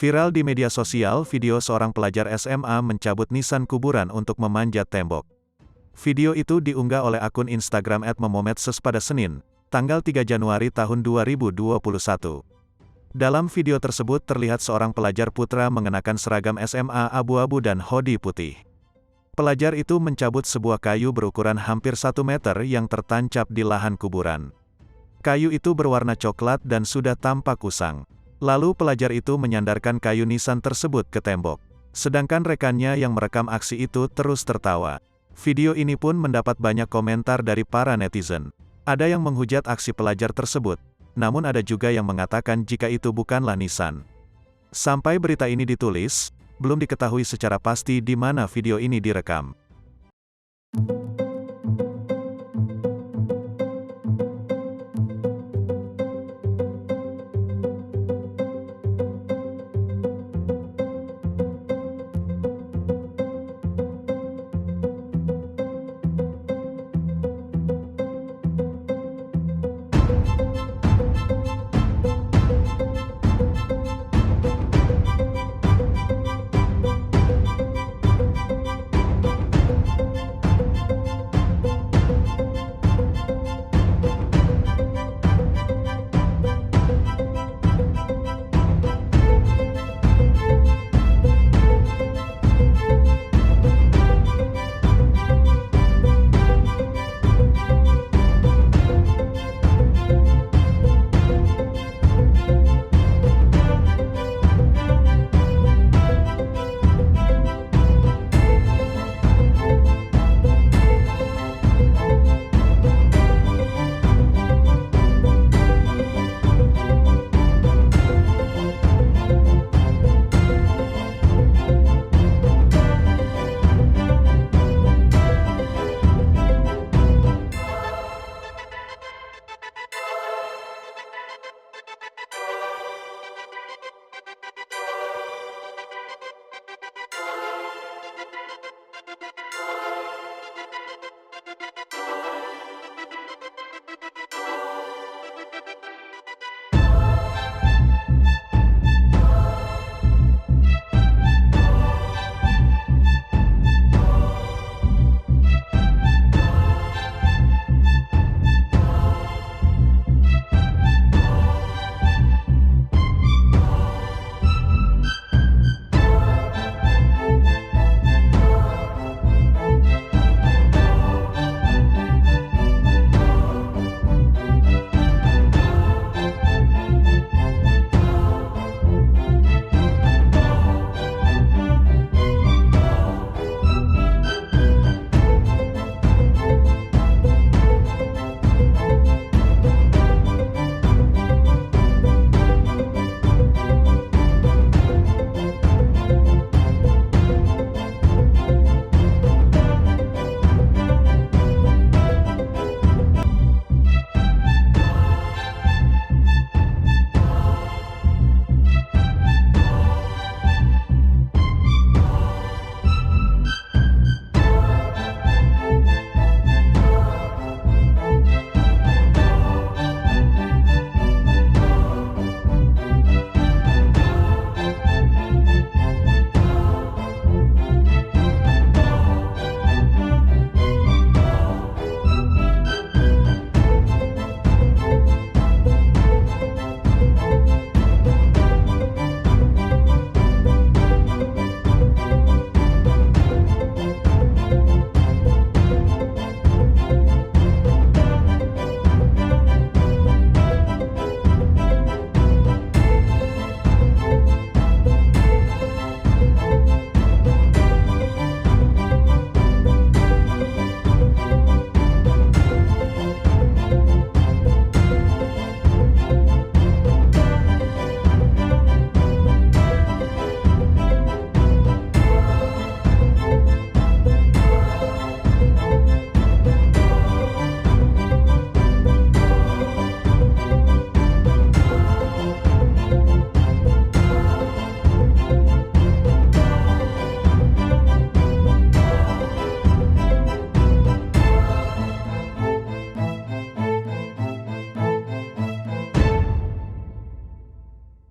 Viral di media sosial video seorang pelajar SMA mencabut nisan kuburan untuk memanjat tembok. Video itu diunggah oleh akun Instagram @momomedsos pada Senin, tanggal 3 Januari tahun 2021. Dalam video tersebut terlihat seorang pelajar putra mengenakan seragam SMA abu-abu dan hoodie putih. Pelajar itu mencabut sebuah kayu berukuran hampir 1 meter yang tertancap di lahan kuburan. Kayu itu berwarna coklat dan sudah tampak usang. Lalu pelajar itu menyandarkan kayu nisan tersebut ke tembok. Sedangkan rekannya yang merekam aksi itu terus tertawa. Video ini pun mendapat banyak komentar dari para netizen. Ada yang menghujat aksi pelajar tersebut, namun ada juga yang mengatakan jika itu bukanlah nisan. Sampai berita ini ditulis, belum diketahui secara pasti di mana video ini direkam.